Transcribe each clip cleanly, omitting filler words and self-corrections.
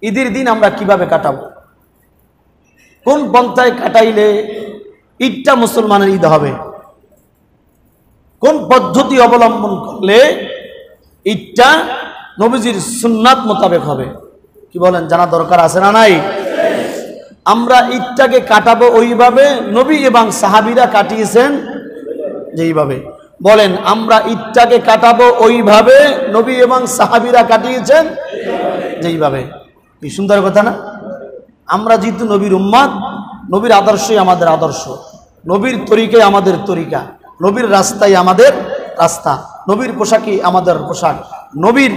ঈদের দিন আমরা কিভাবে কাটাবো, কোন পন্থায় কাটাইলে ঈদটা মুসলমানের ঈদ হবে, কোন পদ্ধতি অবলম্বন করলে ঈদটা নবীজির সুন্নাত মোতাবেক হবে, কি বলেন? জানা দরকার আছে না নাই? আমরা ঈদটাকে কাটাবো ওইভাবে নবী এবং সাহাবীরা কাটিয়েছেন যেইভাবে। বলেন, আমরা ঈদটাকে কাটাবো ওইভাবে নবী এবং সাহাবীরা কাটিয়েছেন যেইভাবে। কি সুন্দর কথা না? আমরা যেহেতু নবীর উম্মত, নবীর আদর্শই আমাদের আদর্শ, নবীর তরিকাই আমাদের তরিকা, নবীর রাস্তাই আমাদের রাস্তা, নবীর পোশাকই আমাদের পোশাক, নবীর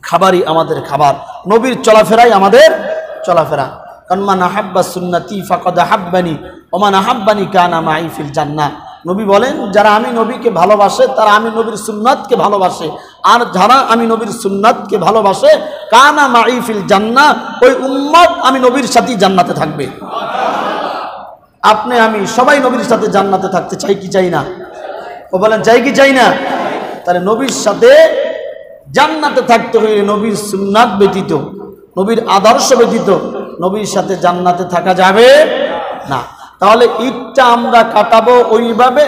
খাবারই আমাদের খাবার, নবীর চলাফেরাই আমাদের চলাফেরা। কারণ মান আহাব্বা সুন্নতি ফাকাদ আহাব্বানি ওয়া মান আহাব্বানি কানা মাই ফিল জান্নাহ। নবী বলেন, যারা আমি নবীকে ভালোবাসে তারা আমি নবীর সুন্নাতকে ভালোবাসে, আর যারা আমি নবীর সুন্নাতকে ভালোবাসে কানা মাই ফিল জান্নাহ, ওই উম্মত আমি নবীর সাথেই জান্নাতে থাকবে। আপনি আমি সবাই নবীর সাথে জান্নাতে থাকতে চাই কি চাই না? ও বলেন, চাই কি চাই না? তাহলে নবীর সাথে জান্নাতে থাকতে হলে নবীর সুন্নাত ব্যতীত, নবীর আদর্শ ব্যতীত নবীর সাথে জান্নাতে থাকা যাবে না। তাহলে ঈদটা আমরা কাটাবো ওইভাবে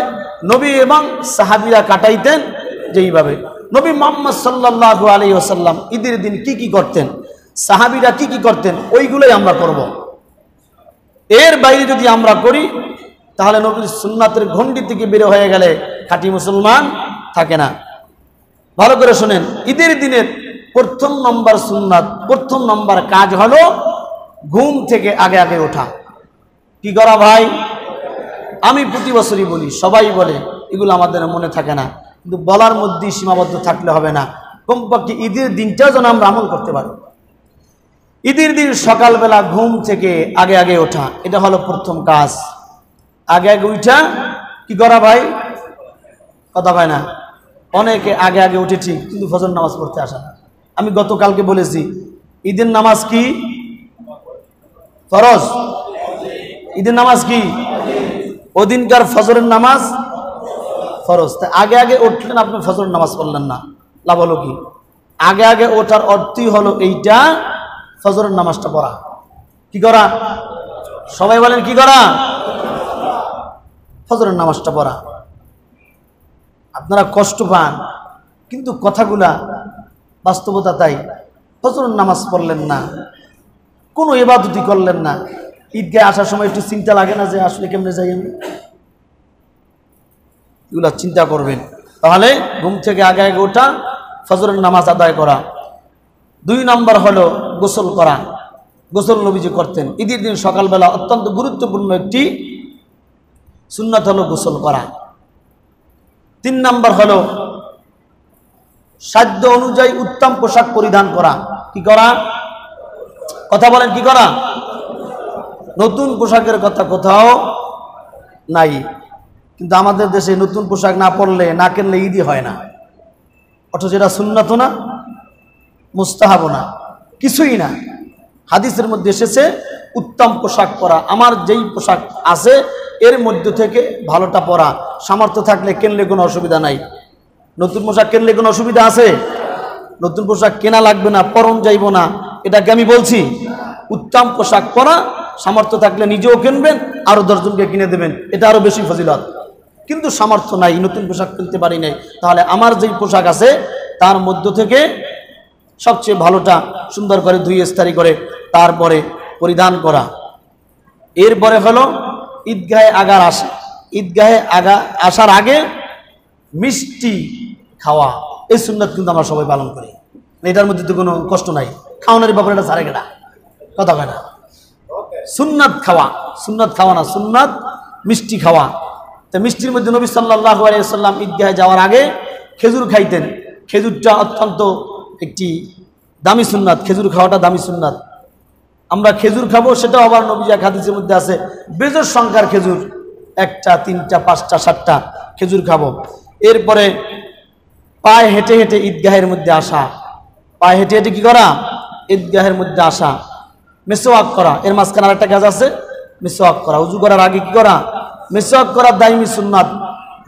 নবী এবং সাহাবীরা কাটাইতেন যেইভাবে। নবী মুহাম্মদ সাল্লাল্লাহু আলাইহি ওয়াসাল্লাম ঈদের দিন কি কি করতেন, সাহাবীরা কি কি করতেন, ওইগুলোই আমরা করব। এর বাইরে যদি আমরা করি তাহলে নবীর সুন্নাতের গণ্ডি থেকে বের হয়ে গেলে খাঁটি মুসলমান থাকে না। ভালো করে শুনেন, ঈদের দিনের প্রথম নম্বর সুন্নাত, প্রথম নম্বর কাজ হলো ঘুম থেকে আগে আগে ওঠা। কি করা ভাই? আমি প্রতি বছরই বলি, সবাই বলে, এগুলো আমাদের মনে থাকে না, কিন্তু বলার মধ্যেই সীমাবদ্ধ থাকলে হবে না। কমপক্ষে ঈদের দিনটাও যেন আমরা আমল করতে পারি। ঈদের দিন সকালবেলা ঘুম থেকে আগে আগে ওঠা, এটা হলো প্রথম কাজ। আগে আগে উঠা কি করা ভাই? কথা হয় না। অনেকে আগে আগে উঠে ঠিক, কিন্তু ফজর নামাজ পড়তে আসে না। আমি গতকালকে বলেছি, ঈদের নামাজ কি ফরজ, ঈদের নামাজ কি ওদিনকার ফজরের নামাজ ফরজ। তাই আগে আগে উঠলেন আপনি, ফজরের নামাজ পড়লেন না, লাভ হলো কি? আগে আগে ওঠার অর্থই হলো এইটা, ফজরের নামাজটা পড়া। কি করা? সবাই বলেন কি করা? ফজরের নামাজটা পড়া। আপনারা কষ্ট পান, কিন্তু কথাগুলা বাস্তবতা তাই। ফজরের নামাজ পড়লেন না, কোনো ইবাদতই করলেন না, ঈদগাহে আসার সময় একটু চিন্তা লাগে না যে আসলে কেমনে যাই আমি? এগুলা চিন্তা করবেন। তাহলে ঘুম থেকে আগে আগে ওঠা, ফজরের নামাজ আদায় করা। 2 নম্বর হলো গোসল করা। গোসল নবীজি করতেন। ঈদের দিন সকালবেলা অত্যন্ত গুরুত্বপূর্ণ একটি সুন্নাত হলো গোসল করা। 3 নম্বর হলো সাধ্য অনুযায়ী উত্তম পোশাক পরিধান করা। কি করা? কথা বলেন, কি করা? নতুন পোশাকের কথা কোথাও নাই, কিন্তু আমাদের দেশে নতুন পোশাক না পরলে, না কিনলে ঈদই হয় না। অথচ এটা সুন্নাতও না, মুস্তাহাবও না, কিছুই না। হাদিসের মধ্যে এসেছে উত্তম পোশাক পরা। আমার যেই পোশাক আছে এর মধ্যে থেকে ভালোটা পরা, সামর্থ্য থাকলে কিনলে কোনো অসুবিধা নাই। নতুন পোশাক কিনলে কোনো অসুবিধা আছে? নতুন পোশাক কেনা লাগবে না, পরন যাইব না, এটাকে আমি বলছি? উত্তম পোশাক পরা, সামর্থ্য থাকলে নিজেও কিনবেন, আরো 10 জনকে কিনে দেবেন, এটা আরো বেশি ফজিলত। কিন্তু সামর্থ্য নাই, নতুন পোশাক কিনতে পারি নাই, তাহলে আমার যেই পোশাক আছে তার মধ্য থেকে সবচেয়ে ভালোটা সুন্দর করে ধুয়ে ইস্তারি করে তারপরে পরিধান করা। এরপরে হলো ঈদগাহে আগার আসা। ঈদগাহে আসার আগে মিষ্টি খাওয়া, এই সুন্নাত কিন্তু আমরা সবাই পালন করি। এটার মধ্যে তো কোনো কষ্ট নাই, খাওয়ানোর ব্যাপারে এটা ছাড়ে কেটা, কথা হয় না। সুন্নাত খাওয়া, সুন্নাত খাওয়া না, সুন্নাত মিষ্টি খাওয়া। তো মিষ্টির মধ্যে নবী সাল্লাল্লাহু আলাইহি ওয়াসাল্লাম ঈদগাহে যাওয়ার আগে খেজুর খাইতেন। খেজুরটা অত্যন্ত একটি দামি সুন্নাত, খেজুর খাওয়াটা দামি সুন্নাত। আমরা খেজুর খাবো, সেটাও আবার নবী এক হাদিসের মধ্যে আছে, বেজোর সংখ্যার খেজুর, 1টা 3টা 5টা 7টা খেজুর খাবো। এরপরে পায়ে হেঁটে হেঁটে ঈদগাহের মধ্যে আসা। পায়ে হেঁটে হেঁটে কি করা? ঈদগাহের মধ্যে আসা। মেসওয়াক করা, এর মাঝখানে আরেকটা কাজ আছে, মেসওয়াক করা। উযু করার আগে কি করা? মেসওয়াক করা দাইমি সুন্নাত।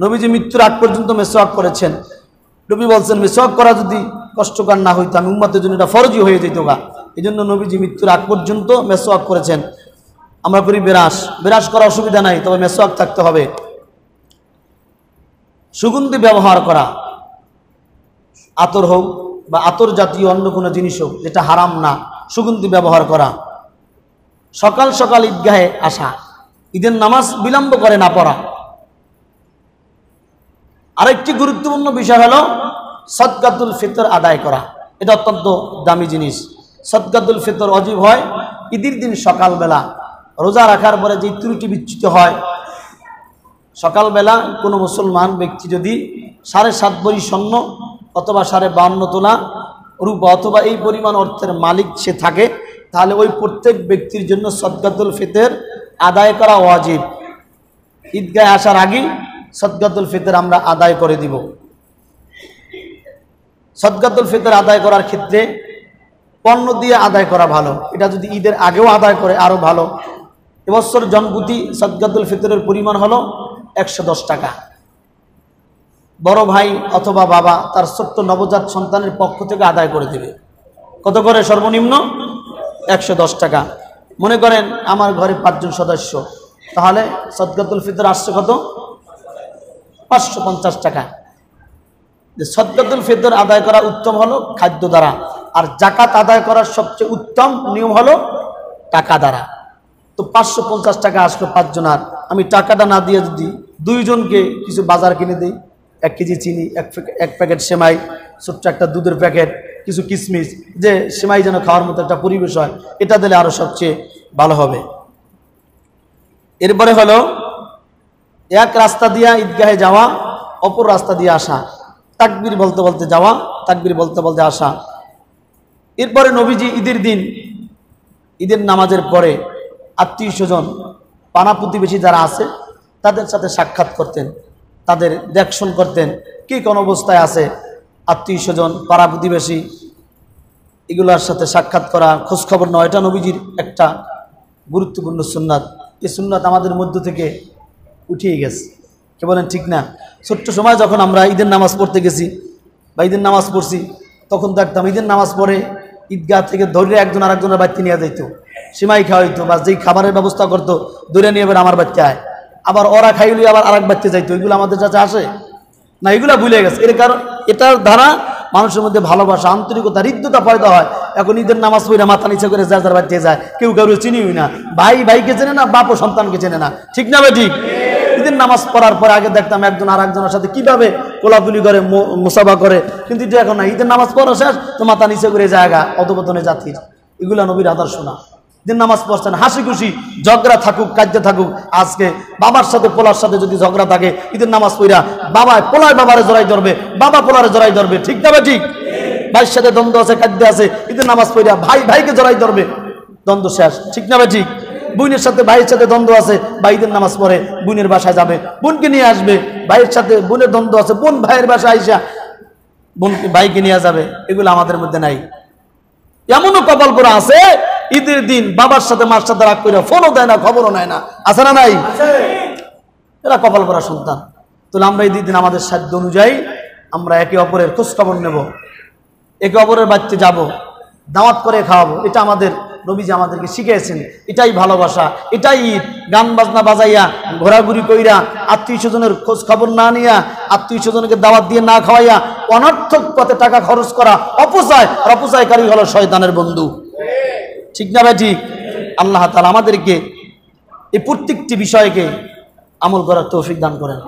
নবীজি মৃত্যুর আগ পর্যন্ত মেসওয়াক করেছেন। নবী বলছেন, মেসওয়াক করা যদি কষ্টকর না হইতো, আমি উম্মতের জন্য এটা ফরজই হয়ে যেত গা। এই জন্য নবীজি মৃত্যুর আগ পর্যন্ত মেসওয়াক করেছেন। আমরা করি বিরাস করা অসুবিধা নাই, তবে মেসওয়াক থাকতে হবে। সুগন্ধি ব্যবহার করা, আতর হোক বা আতর জাতীয় অন্য কোনো জিনিস হোক যেটা হারাম না, সুগন্ধি ব্যবহার করা। সকাল সকাল ঈদগাহে আসা, ঈদের নামাজ বিলম্ব করে না পড়া। আরেকটি গুরুত্বপূর্ণ বিষয় হলো সদকাতুল ফিতর আদায় করা। এটা অত্যন্ত দামি জিনিস। সদকাতুল ফিতর ওয়াজিব হয় ঈদের দিন সকালবেলা। রোজা রাখার পরে যে ত্রুটি বিচ্যুত হয়, সকালবেলা কোনো মুসলমান ব্যক্তি যদি 7.5 ভরি স্বর্ণ অথবা 52.5 তোলা রূপা অথবা এই পরিমাণ অর্থের মালিক সে থাকে, তাহলে ওই প্রত্যেক ব্যক্তির জন্য সদকাতুল ফিতর আদায় করা ওয়াজিব। ঈদগাহে আসার আগেই সদকাতুল ফিতর আমরা আদায় করে দিব। সদকাতুল ফিতর আদায় করার ক্ষেত্রে পণ্য দিয়ে আদায় করা ভালো। এটা যদি ঈদের আগেও আদায় করে আরও ভালো। এবছর জনপ্রতি সদকাতুল ফিতরের পরিমাণ হলো 110 টাকা। বড় ভাই অথবা বাবা তার ছোট্ট নবজাত সন্তানের পক্ষ থেকে আদায় করে দেবে। কত করে? সর্বনিম্ন 110 টাকা। মনে করেন আমার ঘরে 5 জন সদস্য, তাহলে সদকাতুল ফিতর আসছে কত? 550 টাকা। সদকাতুল ফিতর আদায় করা উত্তম হলো খাদ্য দ্বারা, আর জাকাত আদায় করার সবচেয়ে উত্তম নিয়ম হলো টাকা দ্বারা। তো 550 টাকা আসলো 5 জনার, আমি টাকাটা না দিয়ে যদি 2 জনকে কিছু বাজার কিনে দিই, 1 কেজি চিনি, 1 প্যাকেট সেমাই, ছোট্ট একটা দুধের প্যাকেট, কিছু কিশমিশ, যে সেমাই যেন খাওয়ার মতো একটা পরিবেশ হয়, এটা দিলে আরো সবচেয়ে ভালো হবে। এরপরে হলো এক রাস্তা দিয়ে ঈদগাহে যাওয়া, অপর রাস্তা দিয়ে আসা, তাকবীর বলতে বলতে যাওয়া, তাকবীর বলতে বলতে আসা। এরপরে নবীজি ঈদের দিন ঈদের নামাজের পরে আত্মীয় স্বজন পাড়া প্রতিবেশী যারা আছে তাদের সাথে সাক্ষাৎ করতেন, তাদের দেখশন করতেন কি কোন অবস্থায় আছে। আত্মীয় স্বজন পাড়া প্রতিবেশী এগুলোর সাথে সাক্ষাৎ করা, খোঁজখবর নেওয়া, এটা নবীজির একটা গুরুত্বপূর্ণ সুন্নাত। এই সুন্নাত আমাদের মধ্য থেকে উঠিয়ে গেছে। কে বলেন ঠিক না? ছোট্ট সময় যখন আমরা ঈদের নামাজ পড়তে গেছি বা ঈদের নামাজ পড়ছি, তখন দেখতাম ঈদের নামাজ পড়ে ঈদগাহ থেকে ধরে একজন আরেকজনের বাড়িতে নিয়ে যাইতো, সেমাই খাওয়াইতো বা যেই খাবারের ব্যবস্থা করতো ধরে নিয়ে এবার আমার বাড়িতে আয়, আবার ওরা খাইলে আবার আরেক বাড়িতে যাইতো। এগুলো আমাদের কাছে আসে না, এগুলো ভুলে গেছে। এর কারণ এটার দ্বারা মানুষের মধ্যে ভালোবাসা, আন্তরিকতা, হৃদ্যতা পয়দা হয়। এখন ঈদের নামাজ পড়ে মাথা নিচে করে যার যার বাড়িতে যায়, কেউ কারো চিনিই না, ভাই ভাইকে চেনে না, বাপও সন্তানকে চেনে না। ঠিক না ভাই? ঠিক। ঈদের নামাজ পড়ার পরে আগে দেখতাম একজন আর একজনের সাথে কিভাবে কোলাকুলি করে, মুসাফা করে, কিন্তু এটা এখন না। ঈদের নামাজ পড়া শেষ তো মাথা নিচে করে জায়গা, অধপতনে জাতির। এগুলা নবীর আদর্শ না। ঈদের নামাজ পড়ছেন হাসি খুশি, ঝগড়া থাকুক কাজে থাকুক। আজকে বাবার সাথে পোলার সাথে যদি ঝগড়া থাকে, ঈদের নামাজ পড়া বাবায় পোলায় বাবারে জড়াই ধরবে, বাবা পোলারে জড়াই ধরবে। ঠিক না ভাই? ঠিক। ভাইয়ের সাথে দ্বন্দ্ব আছে, খাদ্য আছে, ঈদের নামাজ পড়া ভাই ভাইকে জড়াই ধরবে, দ্বন্দ্ব শেষ। ঠিক না ভাই? ঠিক। বোনের সাথে ভাইয়ের সাথে দ্বন্দ্ব আছে, ভাইদের নামাজ পড়ে বোনের বাসায় যাবে, বোনকে নিয়ে আসবে। ভাইয়ের সাথে বোনের দ্বন্দ্ব আছে, বোন ভাইয়ের বাসায় আইসা বোনকে ভাইকে নিয়ে যাবে। এগুলো আমাদের মধ্যে নাই। এমনও কপাল করা আছে ঈদের দিন বাবার সাথে মার সাথে রাগ করে ফোনও দেয় না, খবরও নেয় না। আছে না নাই? এরা কপাল করা সন্তান। তাহলে আমরা ঈদের দিন আমাদের সাধ্য অনুযায়ী আমরা একে অপরের খোঁজ খবর নেব, একে অপরের বাড়িতে যাব, দাওয়াত করে খাওয়াবো। এটা আমাদের নবীজি আমাদেরকে শিখিয়েছেন। এটাই ভালোবাসা, এটাই ঈদ। গান বাজনা বাজাইয়া ঘোরাঘুরি কইরা আত্মীয় স্বজনের খোঁজ খবর না নিয়া, আত্মীয় স্বজনকে দাওয়াত দিয়ে না খাওয়াইয়া অনর্থক পথে টাকা খরচ করা অপচয়, আর অপচয়কারী হলো শয়তানের বন্ধু। ঠিক না ভাই? ঠিক। আল্লাহ তাআলা আমাদেরকে এই প্রত্যেকটি বিষয়কে আমল করার তৌফিক দান করেন।